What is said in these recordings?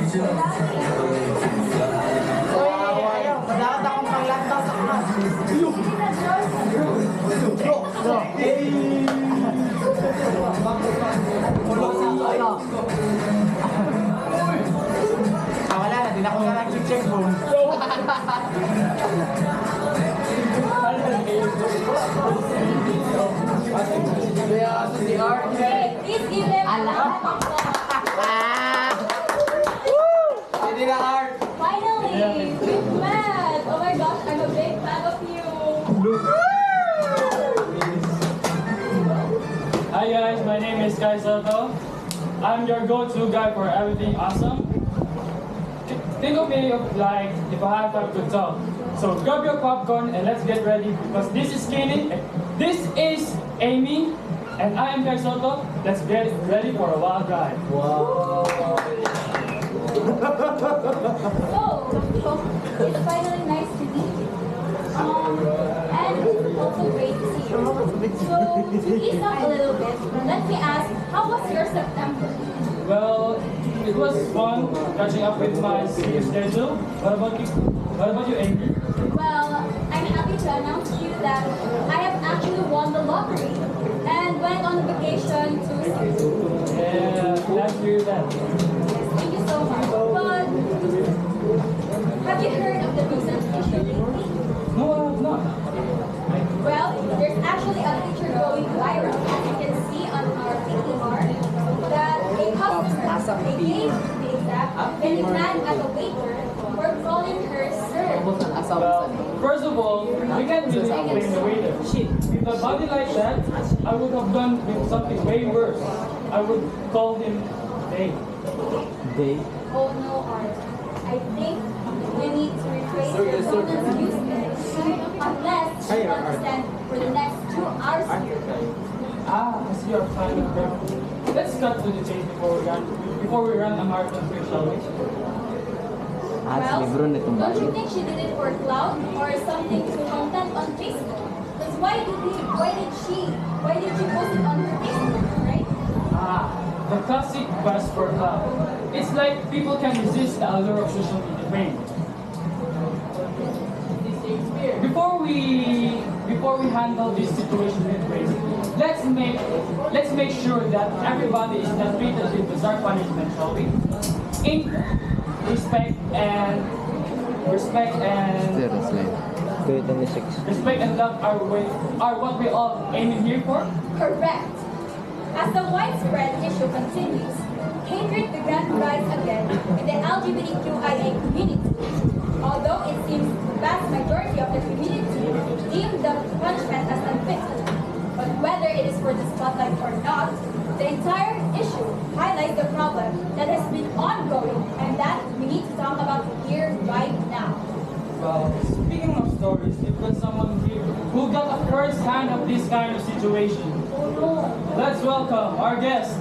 Ayaw, madalat akong panglantaw sa knas. Wala na, din ako na nag-check mo. Okay, please give them a round of applause. Hindi na art. Finally, we've met. Oh my gosh, I'm a big fan of you. Hi guys, my name is Kai Soto. I'm your go-to guy for everything awesome. Think of me like if I have time to talk. So grab your popcorn and let's get ready because this is Kenny, this is Amy, and I am Kai Soto. Let's get ready for a wild ride. Wow. So, it's finally nice to meet you. And it's also great to see you. So, to ease up a little bit, let me ask, how was your September? Well, it was fun catching up with my sleep schedule. What about you? What about you, Amy? Well, I'm happy to announce to you that I have actually won the lottery and went on vacation to Cebu. Yeah, glad to hear that. Thank you so much. But have you heard of the recent issue lately? No, I have not. Well, there's actually a picture going viral, as you can see on our PTR, that a customer, a gay the exact, and a man as a waiter were calling her sir. Well, first of all, we can't really blame the waiter. With a body like that, I would have done with something way worse. I would call him Dave. Day. Oh no, Art. I think you need to rephrase your pronouns usage unless you understand for the next 2 hours here. I see your time is perfect. Let's cut to the chase before we run a marathon quiz, shall we? Well, don't you think she did it for clout or something to content on Facebook? Because why did she post it on her Facebook, right? The classic quest for clout. It's like people can resist the allure of social media fame. Before we handle this situation with grace, let's make sure that everybody is not treated with bizarre punishment, shall we? In respect and respect and love are what we all aiming here for. Correct. As the widespread issue continues, hatred began to rise again in the LGBTQIA community. Although it seems the vast majority of the community deem the punishment as unfit. But whether it is for the spotlight or not, the entire issue highlights the problem that has been ongoing and that we need to talk about here right now. Well, speaking of stories, we've got someone here who got a first hand of this kind of situation. Oh no. Let's welcome our guest.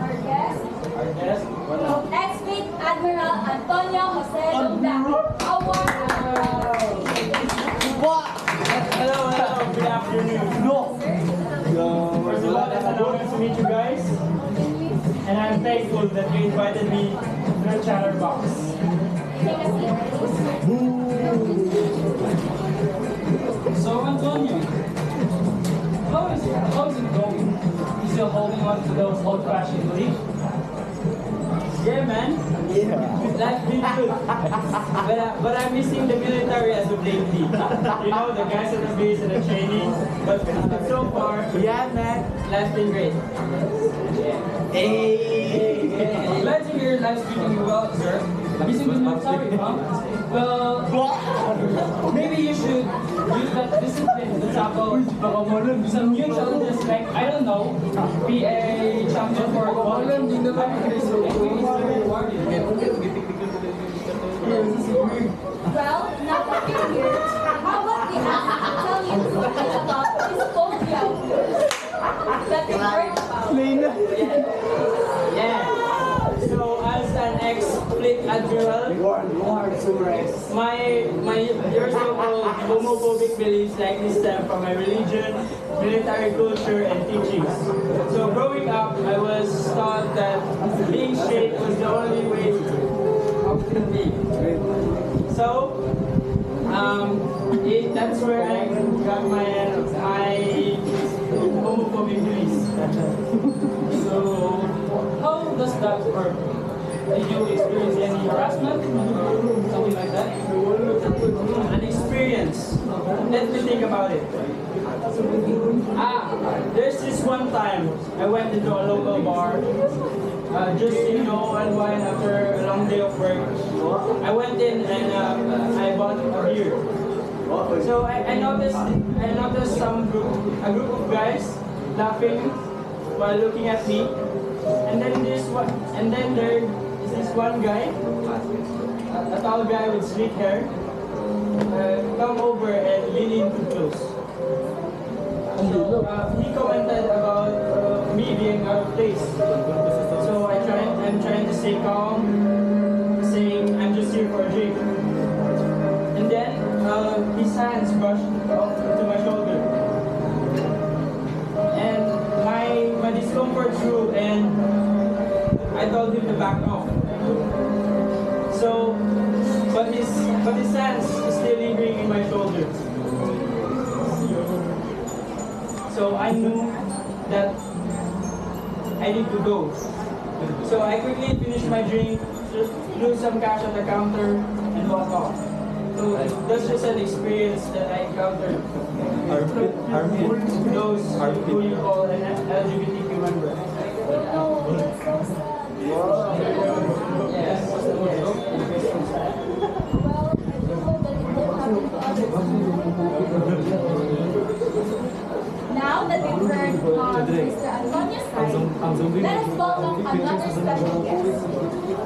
Our guest, ex-fleet Admiral Antonio Jose Lunda. Hello, good afternoon. First of all, it's an honor to meet you guys. And I'm thankful that you invited me to the chatterbox. Take a seat, please. So Antonio, how is it going? You still holding on to those old-fashioned beliefs? Yeah, man. Life's been good. But I'm missing the military as of lately. You know, the guys at the base and the training. But so far, Yeah, man. life's been great. Hey. Glad to hear life's treating you well, sir. Missing the military, huh? Well, maybe you should use that discipline to tackle some new challenges like, I don't know, be a champion for a ball. I think it's very rewarding. Well, now that you're here, how about we ask you to tell you something about this phobia of yours that you heard about? Yeah. So as an ex-fleet admiral, my your so-called homophobic beliefs likely stem from my religion, military culture and teachings. So growing up, I was taught that being straight was the only way of be. So that's where I got my homophobic beliefs. So, how does that work? Did you experience any harassment? Something like that? An experience. Let me think about it. There's this one time I went into a local bar, just unwind after a long day of work. I went in and I bought a beer. So I noticed a group of guys laughing while looking at me, and then there is this one guy, a tall guy with sleek hair, come over and lean in too close. So he commented about me being out of place. So I'm trying to stay calm, saying I'm just here for a drink. And then his hands brushed up to my shoulder. And my discomfort grew, and I told him to back off. So, but his hands is still lingering in my shoulder. So I knew that I need to go. So I quickly finished my drink, threw some cash on the counter, and walked off. So that's just an experience that I encountered. Those who you call an LGBTQ member. Yes. Now that we've heard Mr. Antonio's side, let us welcome another special guest.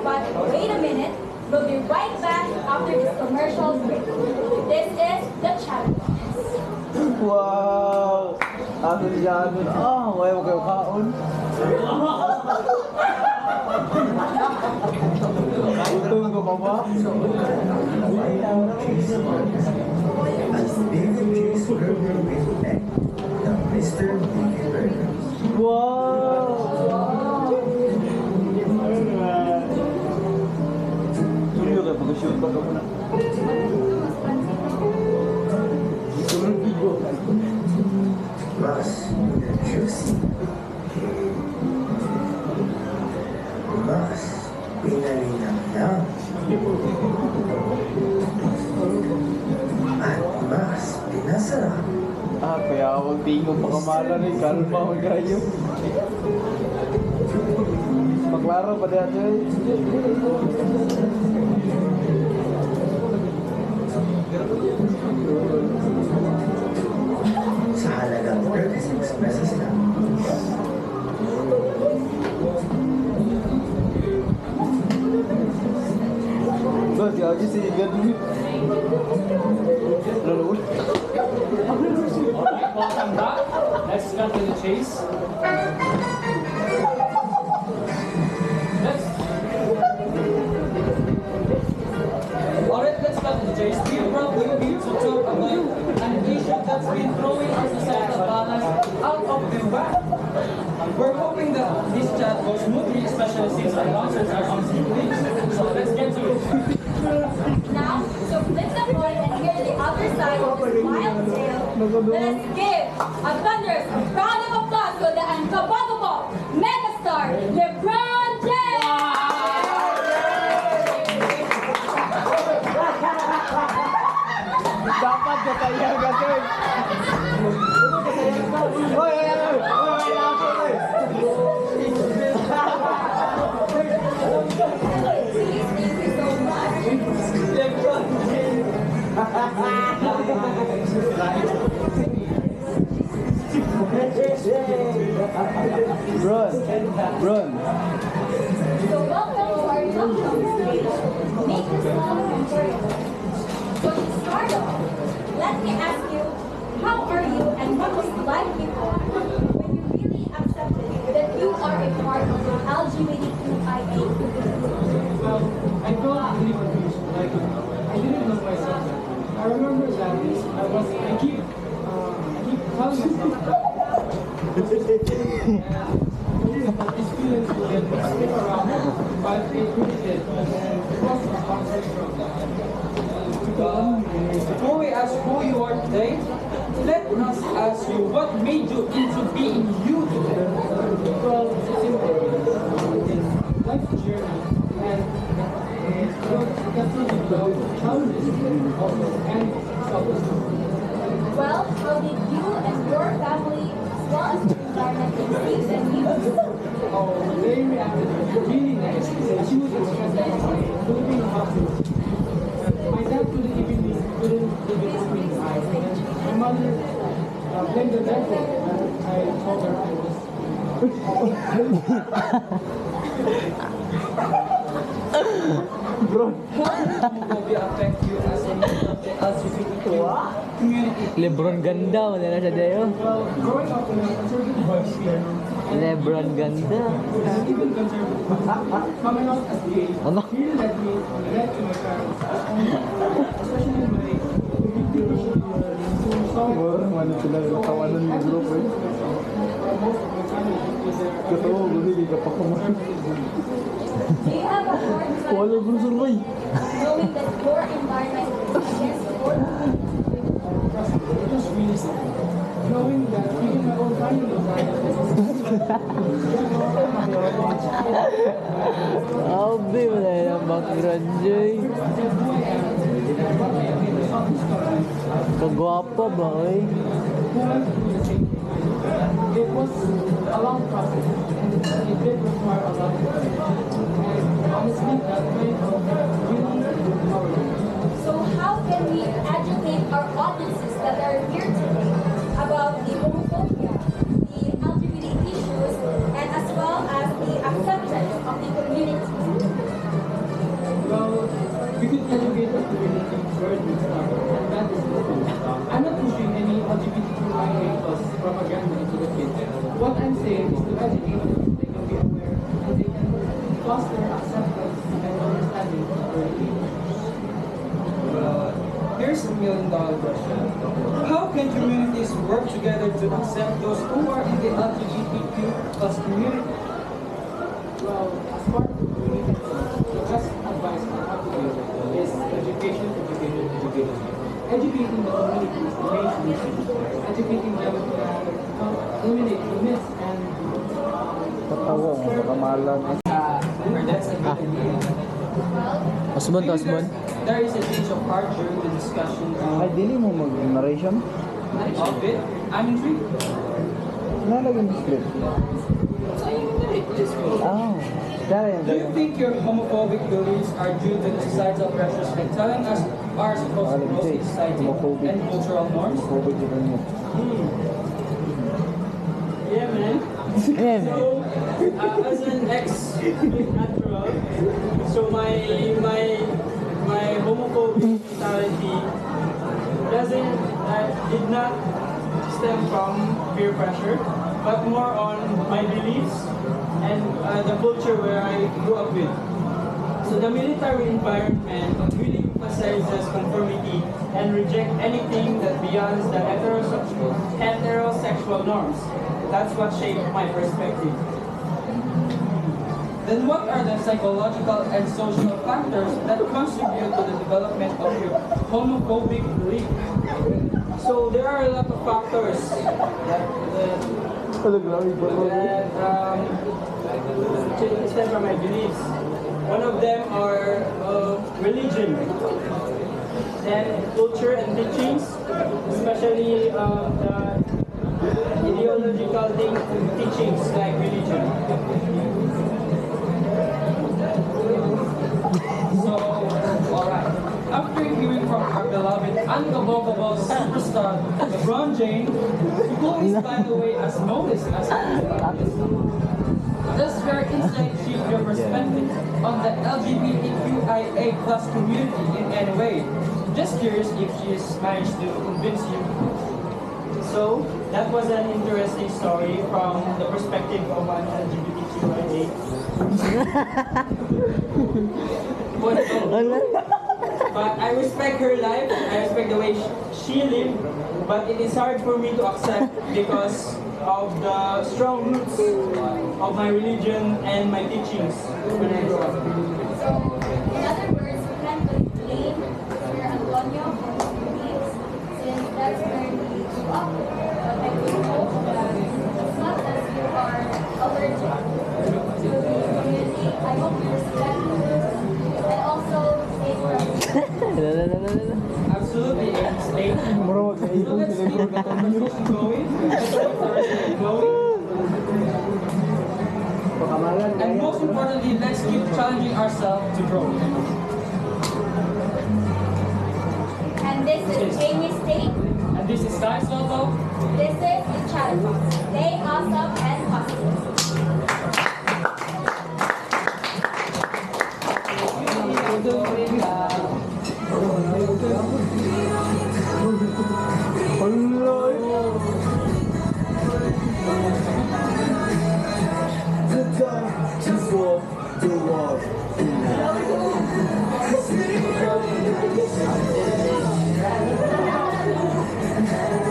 But wait a minute, we'll be right back after this commercial break. This is the Champions. Wow! Ano siya? Wala mo kayo kaon. Gutom ko pa ba? Wow! Tuloy ka, pag-shoot pa ka muna. Mas juicy. Mas pinalinamnam. At mas pinasarap. Kaya ako tingong pakamala rin. Kalma ko kayo. Paklaro pa dito eh. Sa halagang 36 pesos lang. Bos, ya aja sih lihat dulu. Lalu. Alright, welcome back. Let's cut to the chase. Let's cut to the chase. We brought you here to talk about an issue that's been throwing our societal balance out of the whack. We're hoping that this chat goes smoothly, especially since our concerts are on stage. So let's get to it. Now, to flip the coin and hear the other side of this wild tale, let us give a thunderous round of applause to the unforgettable megastar, LeBron James! Dapat kataya kasi. Hoy, Thank you so much. LeBron James. Bron. So welcome to our talk show stage. Make this song memorable. So to start off, let me ask you, how are you and what was it like before when you really accepted that you are a part of the LGBTQIA community? I felt really confused. Like, I didn't know myself. I remember that I keep telling myself that Students will get stick around, but it really did. It was a concert from that. Before we ask who you are today, let us ask you what made you into being you today. Well, it's simple. It's life's journey, and it's challenges and self-esteem. Well, how did you and your family, as well as the environment, receive the news? Oh, they reacted really nicely. She was expressed that Philippine hospital. My dad couldn't even believe his own eyes. My mother blamed the devil when I told her I was. Bro, how did homophobia affect you as a member of the LGBTQ community? Lebron ganda, wala na siya dayo. Well, growing up in a conservative atmosphere, Lebron ganda. even conservative, coming out as gay Ano? really led to my parents, especially my Ano sila natawanan ng grupo eh. Katawa, hindi ka pa kumain. Do you have a hard time Wala bro survey. knowing that your environment is against your just really sad. Knowing that even my own family Abi, wala na background Joy. Kagwapa ba, oy? it was a long process and it did require a lot of effort. And honestly, that made really empowering. So how can we educate our audiences that are here today about the homophobia, the LGBT issues, and as well as the acceptance of the community? Well, we could educate the community where it started, and that is simple. I'm not pushing any LGBTQIA plus propaganda into the kids. What I'm saying is to educate them so they can be aware and they can foster acceptance and understanding of their issues. Here's a $1,000,000 question. How can communities work together to accept those who are in the LGBTQ plus community? Well, as part of the community, the best advice on how to do it is education, education, education. Educating the community is the main solution. Educating them to eliminate the myths and Katawa, makamalan. Or that's a good idea. Osmond, Because Osmond. there is a change of heart during the discussion Ay, dili mo mag-narration? of it. I'm intrigued. Nalagyan mo script. So you narrate this way. Ah, dara yan. Do you think your homophobic beliefs are due to the societal pressures and telling us our supposed roles in society and cultural norms? Homophobic yun mo. Yeah, man. Ayan. So, as an ex-natural, so my homophobic mentality did not stem from peer pressure, but more on my beliefs and the culture where I grew up with. So the military environment really emphasizes conformity and reject anything that beyond the heterosexual norms. That's what shaped my perspective. Then what are the psychological and social factors that contribute to the development of your homophobic belief? So there are a lot of factors that stem from my beliefs. One of them are religion, then culture and teachings, especially the ideological teachings like religion. So, alright. After hearing from our beloved ungovocable superstar, LeBron James, who is by the way as noticed as does her insight shift your perspective on the LGBTQIA plus community in any way? Just curious if she's managed to convince you. So, that was an interesting story from the perspective of an LGBTQIA. But I respect her life, I respect the way she lived, but it is hard for me to accept because of the strong roots of my religion and my teachings when I grow up. So, in other words, we can't really blame Sir Antonio for his beliefs since that's where he grew up. But I do hope that as much as you are allergic to the community, I hope you respect and also stay from Absolutely, and stay. So let's keep the conversation going. Let's keep the recipe going. And most importantly, let's keep challenging ourselves to grow. And this is Jamie State. And this is Guy Soto. This is the Chatterbox. Stay awesome and positive.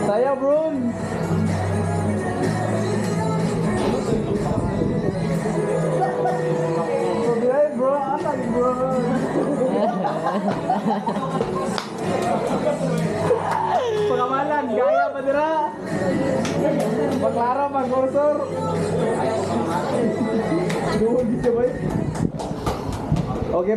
Saya bro. Bro, apa nih bro? Pengamalan, gaya pa dira. Maklaro, mag-cursor. Duhod bisa ba? Okay.